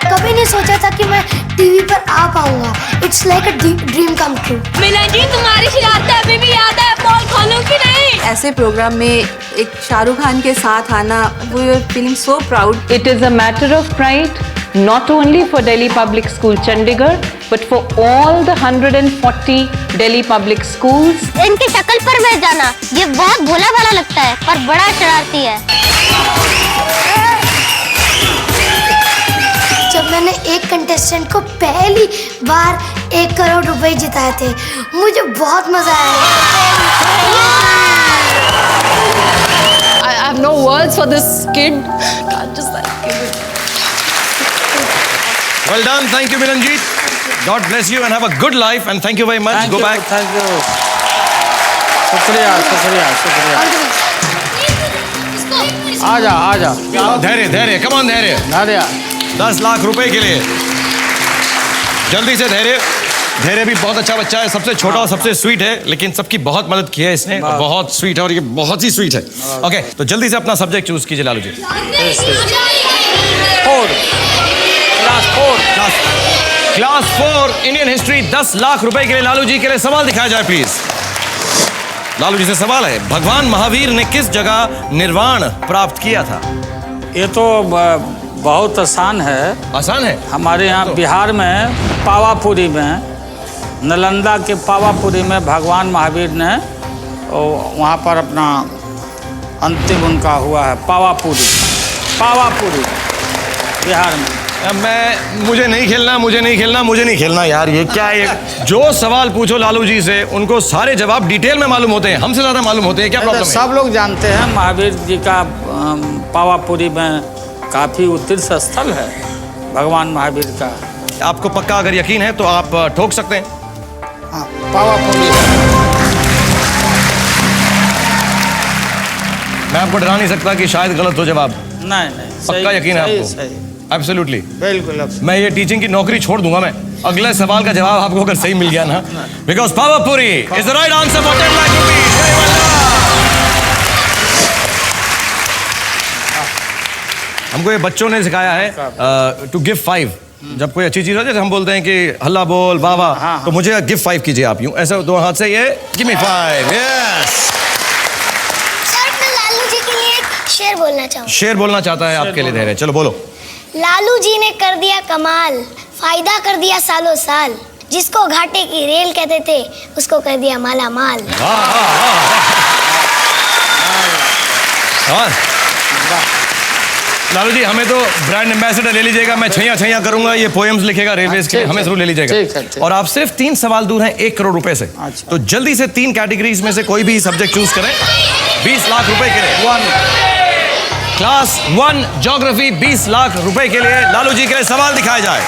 कभी नहीं सोचा था कि मैं टीवी पर आ पाऊंगा। It's like a dream come true. Milan ji, तुम्हारी शरारतें अभी भी याद है, बॉल खोलूं कि नहीं? ऐसे प्रोग्राम में एक शाहरुख खान के साथ आना, we are feeling so proud. It is a matter of pride, not only for Delhi Public School Chandigarh, but for all the 140 Delhi public schools. इनकी शक्ल पर मत जाना, ये बहुत भोला भाला लगता है पर बड़ा शरारती है। जब मैंने एक कंटेस्टेंट को पहली बार 1 करोड़ रुपए जिताए थे, मुझे बहुत मजा आया। I have no words for this kid. Can't just like give it. Well done, thank you Milanjeet. God bless you and have a good life and thank you very much. Go back. Thank you. शुक्रिया। आजा। धैर्य, come on धैर्य। 10 लाख रुपए के लिए जल्दी से धैर्य भी बहुत अच्छा बच्चा है, सबसे छोटा और सबसे स्वीट है, लेकिन सबकी बहुत मदद की है इसने, बहुत स्वीट है और ये बहुत ही स्वीट है। ओके, तो जल्दी से अपना सब्जेक्ट चूज कीजिए Lalu ji. Class 4 Indian history, 10 lakh रुपए के लिए लालू जी के लिए सवाल दिखाया जाए प्लीज। लालू जी से सवाल है, भगवान महावीर ने किस जगह निर्वाण प्राप्त किया था? ये तो बहुत आसान है। हमारे यहाँ बिहार में पावापुरी में, नालंदा के पावापुरी में भगवान महावीर ने वहाँ पर अपना अंतिम उनका हुआ है। पावापुरी बिहार में। मुझे नहीं खेलना यार, ये क्या है? जो सवाल पूछो लालू जी से, उनको सारे जवाब डिटेल में मालूम होते हैं, हमसे ज्यादा मालूम होते हैं। क्या प्रॉब्लम है? सब लोग जानते हैं महावीर जी का पावापुरी में काफी तीर्थ स्थल है भगवान महावीर का। आपको पक्का अगर यकीन है तो आप ठोक सकते हैं। हाँ, पावापुरी। मैं आपको डरा नहीं सकता कि शायद गलत हो जवाब। नहीं, पक्का यकीन है आपको? एब्सोल्युटली, बिल्कुल। मैं ये टीचिंग की नौकरी छोड़ दूंगा मैं, अगले सवाल का जवाब आपको अगर सही मिल गया ना, because Pawapuri is the right answer for 10 lakh rupees. हमको ये बच्चों ने सिखाया है टू गिव 5। जब कोई अच्छी चीज हो, जैसे हम बोलते हैं कि हल्ला बोल वाह, तो मुझे गिव 5 कीजिए आप, यूं ऐसे 2 हाथ से ये गिव मी 5। यस सर, मैं लालू जी के लिए एक शेर बोलना चाहूँगा। शेर बोलना चाहता है आपके लिए धैर्य, चलो बोलो। लालू जी ने कर दिया कमाल, फायदा कर दिया सालों साल, जिसको घाटे की रेल कहते थे उसको कर दिया माला माल। लालू जी, हमें तो ब्रांड एम्बेसडर ले लीजिएगा, मैं छैया करूंगा, ये पोएम्स लिखेगा रेलवेज के, हमें जरूर ले लीजिएगा। और आप सिर्फ 3 सवाल दूर हैं 1 करोड़ रुपए से। तो जल्दी से 3 कैटेगरीज में से कोई भी सब्जेक्ट चूज करें 20 लाख रुपए के लिए। क्लास 1 ज्योग्राफी 20 लाख रुपए के लिए लालू जी के लिए सवाल दिखाया जाए।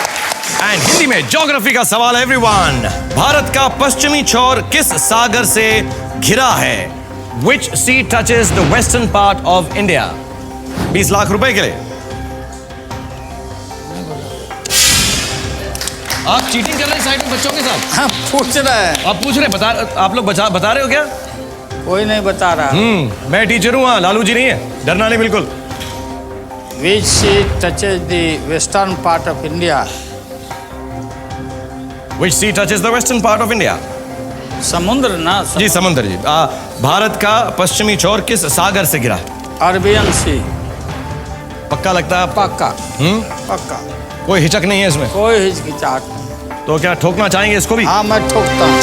एंड हिंदी में ज्योग्राफी का सवाल है एवरीवन। भारत का पश्चिमी छोर किस सागर से घिरा है? Which sea touches the western part of India? 20 lakh रुपए के लिए। आप चीटिंग कर रहे हैं साइड में बच्चों के साथ? हाँ, पूछ रहे हैं। आप पूछ रहे हैं, आप लोग बता रहे हो क्या? कोई नहीं बता रहा। मैं टीचर हूँ, लालू जी नहीं है, डरना नहीं बिल्कुल। Which sea touches the western part of India? Which sea touches the western part of India? समुद्र ना? जी समुद्र जी। भारत का पश्चिमी छोर किस सागर से घिरा? अरबियन सी। पक्का लगता है? पक्का। पक्का, कोई हिचक नहीं है इसमें? कोई हिचकिचाहट नहीं। तो क्या ठोकना चाहेंगे इसको भी? हाँ, मैं ठोकता हूँ।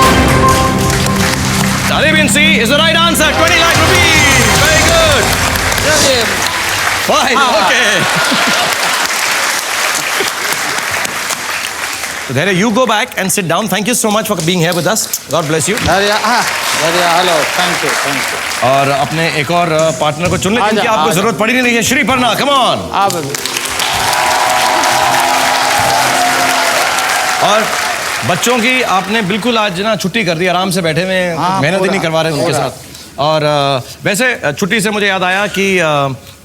Arabian sea is the right answer. 20 lakh rupees. Good, fine, okay. There you go back and sit down. Thank you so much for being here with us. God bless you. Hello, thank you. और अपने एक और partner को चुन लें जिनकी आपको जरूरत पड़ी नहीं रही है। Sriparna, come on. और बच्चों की आपने बिल्कुल आज ना छुट्टी कर दी, आराम से बैठे हुए, मेहनत ही नहीं करवा रहे उनके साथ। और वैसे छुट्टी से मुझे याद आया कि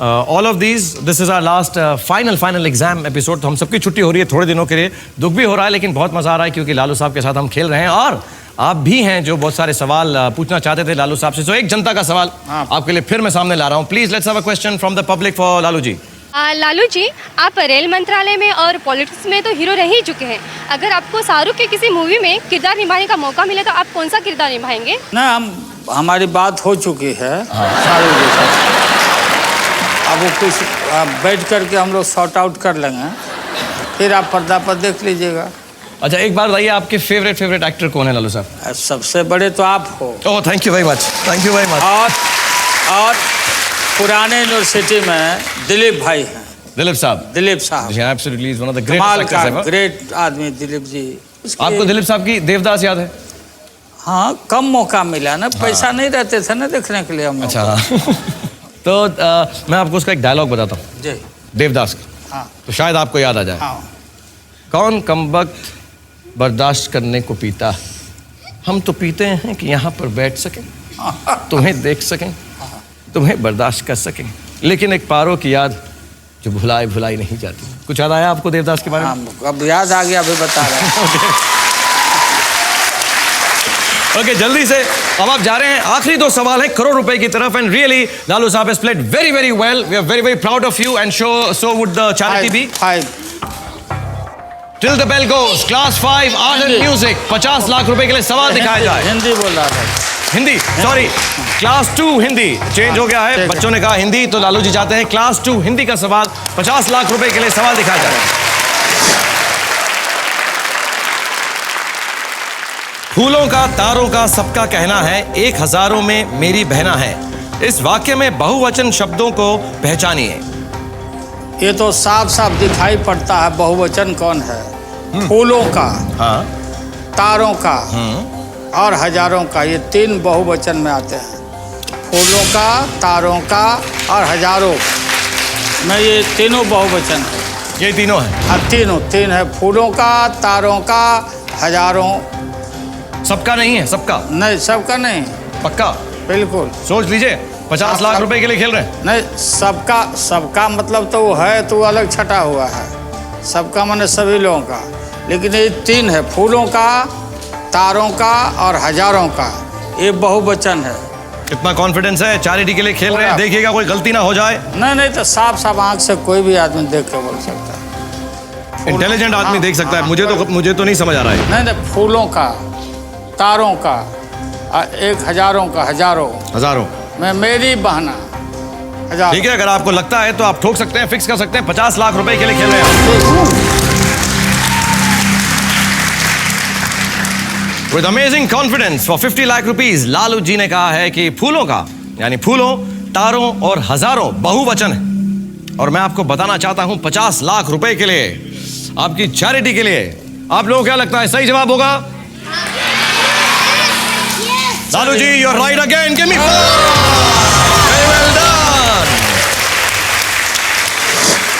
all of this is our last final exam episode. तो हम सबकी छुट्टी हो रही है थोड़े दिनों के लिए, दुख भी हो रहा है लेकिन बहुत मजा आ रहा है क्योंकि लालू साहब के साथ हम खेल रहे हैं और आप भी हैं जो बहुत सारे सवाल पूछना चाहते थे लालू साहब से। तो एक जनता का सवाल आपके लिए फिर मैं सामने ला रहा हूँ। Please let's have a question from the public for Lalu ji. Lalu ji, आप रेल मंत्रालय में और पॉलिटिक्स में तो हीरो रह ही चुके हैं। अगर आपको शाहरुख के किसी मूवी में किरदार निभाने का मौका मिले तो आप कौन सा किरदार निभाएंगे? ना, हमारी बात हो चुकी है शाहरुख जी से। अब वो कुछ बैठ करके हम लोग सॉर्ट आउट कर लेंगे, फिर आप पर्दा पर देख लीजिएगा। अच्छा, एक बार बताइए आपके फेवरेट एक्टर कौन है लालू साहब? सबसे बड़े तो आप हो। Oh, thank you very much, thank you very much. और पुराने यूनिवर्सिटी में दिलीप भाई हैं। दिलीप साहब absolutely is one of the greatest actors ever. Great आदमी दिलीप जी। आपको दिलीप साहब की देवदास याद है? हाँ, कम मौका मिला ना, पैसा नहीं रहते थे ना देखने के लिए हम। अच्छा। तो मैं आपको उसका एक डायलॉग बताता हूँ जी, देवदास का। हाँ। तो शायद आपको याद आ जाए। कौन कमबख्त बर्दाश्त करने को पीता, हम तो पीते हैं कि यहाँ पर बैठ सकें, तुम्हें देख सकें, तुम्हें बर्दाश्त कर सकें, लेकिन एक पारो की याद जो भुलाई नहीं जाती। कुछ याद आया आपको देवदास के बारे में? अब याद आ गया, अभी बता रहे हैं। ओके, जल्दी से अब आप जा रहे हैं, आखिरी 2 सवाल हैं करोड़ रुपए की तरफ। एंड रियली लालू साहब has played very very well, we are very very proud of you and so would the charity be. 5 till the bell goes, class 5 art and music, 50 lakh रुपए के लिए सवाल दिखाया जाए। हिंदी बोल रहा था, Hindi, sorry, class 2 Hindi change हो गया है, बच्चों ने कहा हिंदी, तो लालू जी चाहते हैं क्लास 2 हिंदी का सवाल, 50 लाख रुपए के लिए सवाल दिखाया जाए। फूलों का तारों का सबका कहना है, एक हजारों में मेरी बहना है, इस वाक्य में बहुवचन शब्दों को पहचानिए। ये तो साफ साफ दिखाई पड़ता है बहुवचन कौन है। फूलों का, हाँ, तारों का और हजारों का, ये 3 बहुवचन में आते हैं। फूलों का, तारों का और हजारों में ये तीनों बहुवचन है। ये तीनों है? हाँ, तीन है। फूलों का, तारों का, हजारों। सबका नहीं है? सबका नहीं, सबका नहीं। पक्का? बिल्कुल। सोच लीजिए, 50 लाख रुपए के लिए खेल रहे हैं। नहीं, सबका मतलब तो वो है, तो अलग छटा हुआ है। सबका माने सभी लोगों का, लेकिन ये 3 है, फूलों का, तारों का और हजारों का, ये बहुवचन है। कितना कॉन्फिडेंस है, चैरिटी के लिए खेल रहे हैं, देखिएगा कोई गलती ना हो जाए। नहीं, तो साफ साफ आंख से कोई भी आदमी देख के बोल सकता है। इंटेलिजेंट आदमी देख सकता है। मुझे तो नहीं समझ आ रहा है। नहीं, फूलों का, तारों का और एक हजारों का, हजारों में मेरी बहना। ठीक है, अगर आपको लगता है तो आप ठोक सकते हैं, फिक्स कर सकते हैं। 50 लाख रुपए के लिए खेल रहे हैं। With amazing confidence for 50 lakh rupees, Lalu ji ने कहा है कि फूलों का यानी फूलों, तारों और हजारों बहुवचन है। और मैं आपको बताना चाहता हूं 50 लाख रुपए के लिए, आपकी चैरिटी के लिए, आप लोगों को क्या लगता है सही जवाब होगा? Lalu ji, you are right again, give me 4। Very well done.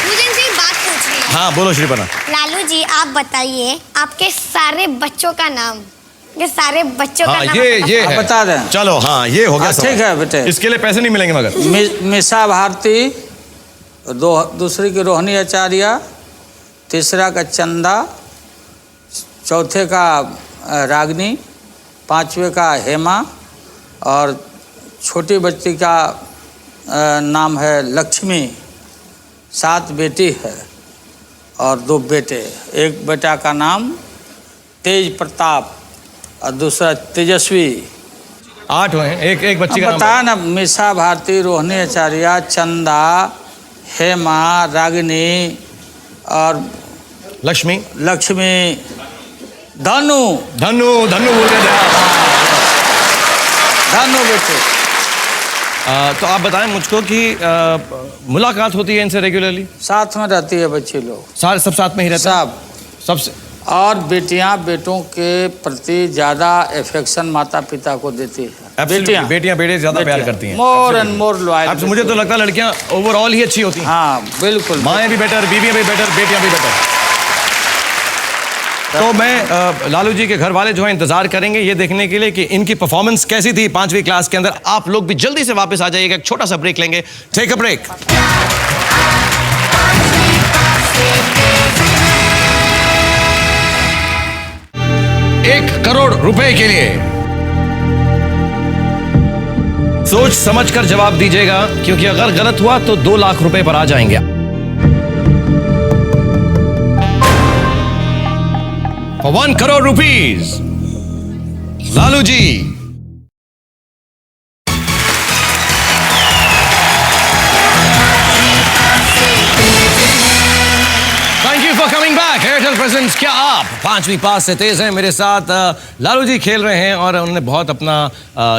मुझे इनसे एक बात पूछनी है। हाँ, बोलो श्रीपर्णा। लालू जी, आप बताइए आपके सारे बच्चों का नाम। ये सारे बच्चों का नाम ये है। बता दें। चलो, हाँ, ये हो गया। ठीक है बेटे, इसके लिए पैसे नहीं मिलेंगे मगर। मिसा भारती, दूसरी की रोहिणी आचार्य, तीसरा का चंदा, चौथे का रागनी, 5वें का हेमा और छोटी बच्ची का नाम है लक्ष्मी। 7 बेटी है और 2 बेटे। एक बेटा का नाम तेज प्रताप और दूसरा तेजस्वी। 8 हुए हैं, एक बच्ची का नाम बताया ना, मिसा भारती, रोहिणी आचार्य, चंदा, हेमा, रागिनी और लक्ष्मी, धनु बोल रहे थे। धनु बेटे। तो आप बताएं मुझको कि मुलाकात होती है इनसे रेगुलरली? साथ में रहती है बच्चे लोग, सारे सब साथ में ही रहते हैं? सबसे। और बेटियां बेटों के प्रति ज्यादा अफेक्शन माता पिता को देती है। बेटियां बेटे ज्यादा प्यार करती हैं। More and more loyal. मुझे तो लगता है लड़कियां ओवरऑल ही अच्छी होती हैं। हाँ बिल्कुल, माएँ भी बेटर, बीवियां भी बेटर, बेटियां भी बेटर। तो मैं लालू जी के घर वाले जो है इंतजार करेंगे ये देखने के लिए कि इनकी परफॉर्मेंस कैसी थी 5वीं क्लास के अंदर। आप लोग भी जल्दी से वापस आ जाइएगा, एक छोटा सा ब्रेक लेंगे। Take a break. 1 करोड़ रुपए के लिए सोच समझ कर जवाब दीजिएगा, क्योंकि अगर गलत हुआ तो 2 लाख रुपए पर आ जाएंगे। For 1 crore rupees, Lalu ji. Thank you for coming back. Airtel presents क्या आप 5वीं पास से तेज हैं। मेरे साथ लालू जी खेल रहे हैं और उन्होंने बहुत अपना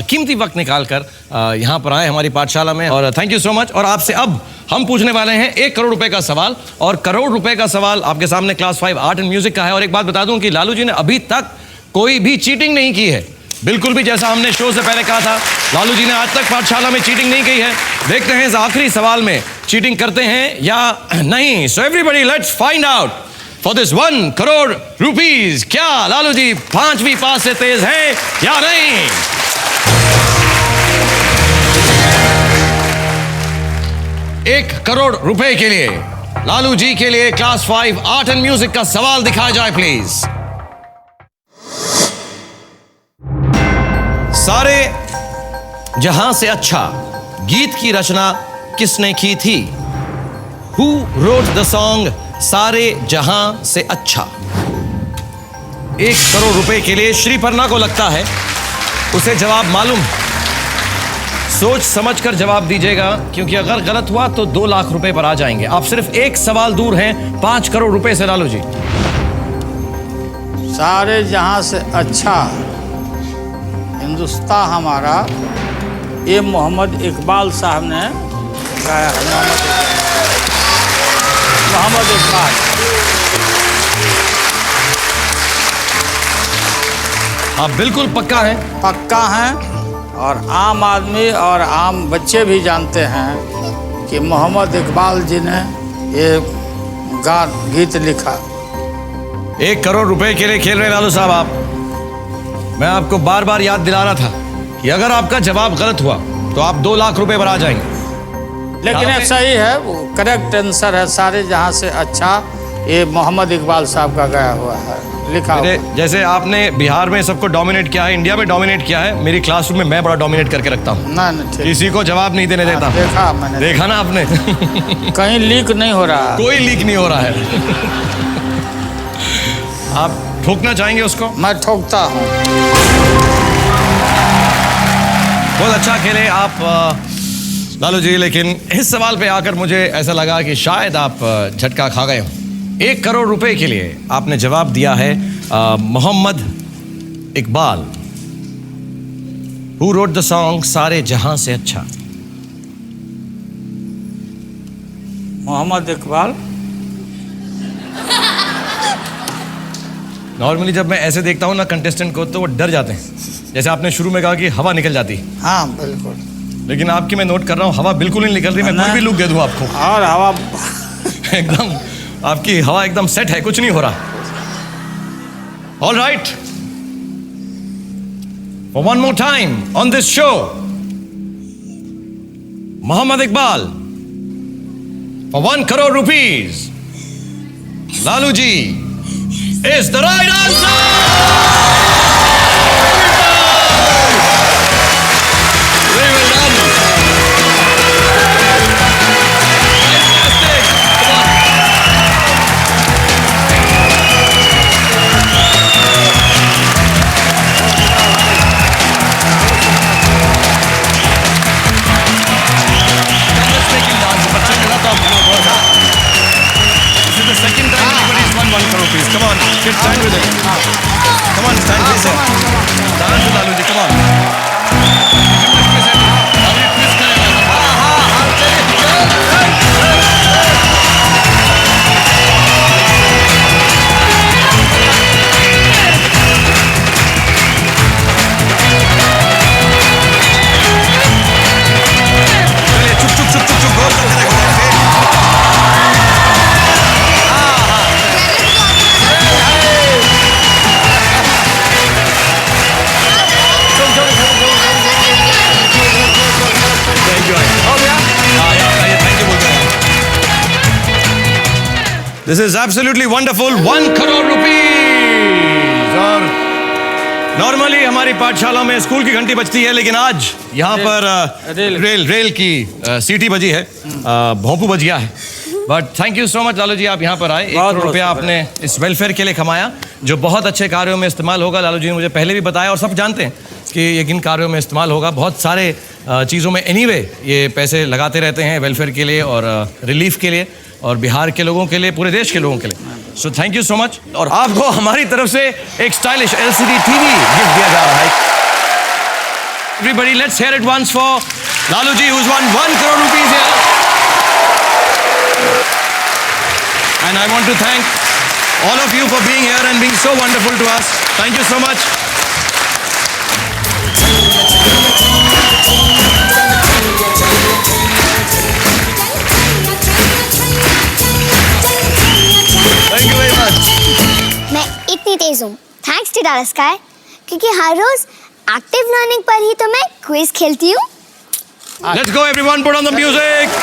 कीमती वक्त निकालकर यहाँ पर आए हमारी पाठशाला में, और थैंक यू सो मच। और आपसे अब हम पूछने वाले हैं 1 करोड़ रुपए का सवाल, और करोड़ रुपए का सवाल आपके सामने क्लास 5 आर्ट एंड म्यूजिक का है। और एक बात बता दूं कि लालू जी ने अभी तक कोई भी चीटिंग नहीं की है, बिल्कुल भी। जैसा हमने शो से पहले कहा था, लालू जी ने आज तक पाठशाला में चीटिंग नहीं की है। देखते हैं इस आखिरी सवाल में चीटिंग करते हैं या नहीं। So everybody let's find out for this 1 crore rupees. क्या लालू जी 5वीं पास से तेज हैं या नहीं? एक करोड़ रुपए के लिए लालू जी के लिए क्लास 5 आर्ट एंड म्यूजिक का सवाल दिखाया जाए प्लीज। सारे जहां से अच्छा गीत की रचना किसने की थी? Who wrote the song सारे जहां से अच्छा? 1 करोड़ रुपए के लिए श्रीपर्णा को लगता है उसे जवाब मालूम। सोच समझकर जवाब दीजिएगा, क्योंकि अगर गलत हुआ तो 2 लाख रुपए पर आ जाएंगे। आप सिर्फ 1 सवाल दूर हैं 5 करोड़ रुपए से लालू जी। सारे जहां से अच्छा हिंदुस्तान हमारा, ये मोहम्मद इकबाल साहब ने गाया है। मोहम्मद इकबाल। आप बिल्कुल पक्का हैं? पक्का हैं, और आम आदमी और आम बच्चे भी जानते हैं कि मोहम्मद इकबाल जी ने ये गीत लिखा। 1 करोड़ रुपए के लिए खेल रहे लालू साहब आप। मैं आपको बार बार याद दिला रहा था कि अगर आपका जवाब गलत हुआ तो आप 2 लाख रुपए पर आ जाएंगे। लेकिन ये सही है, वो करेक्ट आंसर है। सारे जहां से अच्छा ये मोहम्मद इकबाल साहब का गाया हुआ है, लिखा हुआ। जैसे आपने बिहार में सबको डोमिनेट किया है, इंडिया में डोमिनेट किया है, मेरी क्लासरूम में मैं बड़ा डोमिनेट करके रखता हूँ। किसी को जवाब नहीं देने देता। देखा मैंने। देखा ना आपने? कहीं लीक नहीं हो रहा, कोई लीक नहीं हो रहा है। आप ठोकना चाहेंगे उसको? मैं ठोकता हूँ। बहुत अच्छा खेले आप लालू जी, लेकिन इस सवाल पे आकर मुझे ऐसा लगा कि शायद आप झटका खा गए हो। 1 करोड़ रुपए के लिए आपने जवाब दिया है Mohammad Iqbal. Who wrote the song सारे जहां से अच्छा? मोहम्मद इकबाल। नॉर्मली जब मैं ऐसे देखता हूँ ना कंटेस्टेंट को, तो वो डर जाते हैं। जैसे आपने शुरू में कहा कि हवा निकल जाती है। हाँ बिल्कुल। लेकिन आपकी मैं नोट कर रहा हूँ हवा बिल्कुल नहीं निकल रही। मैं कोई भी लुक दे दूँ आपको, और हवा एकदम आपकी हवा एकदम सेट है, कुछ नहीं हो रहा। All right, for one more time on this show, Mohammad Iqbal for 1 crore rupees, Lalu ji is the right answer! Very well done. Fantastic. Come on. This is the second time anybody's won 1 crore rupees. Come on, kids, stand with it. Come on, stand with it. Dance with Lalu ji, come on. This is absolutely wonderful. 1 crore rupees. और normally हमारी पाठशाला में school की घंटी बजती है, लेकिन आज यहाँ पर रेल की सीटी बजी है, भोंपू बज गया है। But thank you so much Lalu ji, आप यहाँ पर आए। 1 करोड़ रुपया आपने इस वेलफेयर के लिए कमाया, जो बहुत अच्छे कार्यों में इस्तेमाल होगा। लालू जी ने मुझे पहले भी बताया और सब जानते हैं कि ये किन कार्यों में इस्तेमाल होगा। बहुत सारे चीज़ों में एनीवे ये पैसे लगाते रहते हैं वेलफेयर के लिए और रिलीफ के लिए और बिहार के लोगों के लिए, पूरे देश के लोगों के लिए। So thank you so much. और आपको हमारी तरफ से एक स्टाइलिश LCD TV गिफ्ट दिया जा रहा है। Everybody, let's hear it once for Lalu ji, who's won 1 crore rupees here. And I want to thank all of you for being here and being so wonderful to us. Thank you so much. Thank you very much. मैं इतनी तेज हूँ thanks to data sky, क्योंकि हर रोज active learning पर ही तो मैं quiz खेलती हूँ। Let's go everyone, put on the music.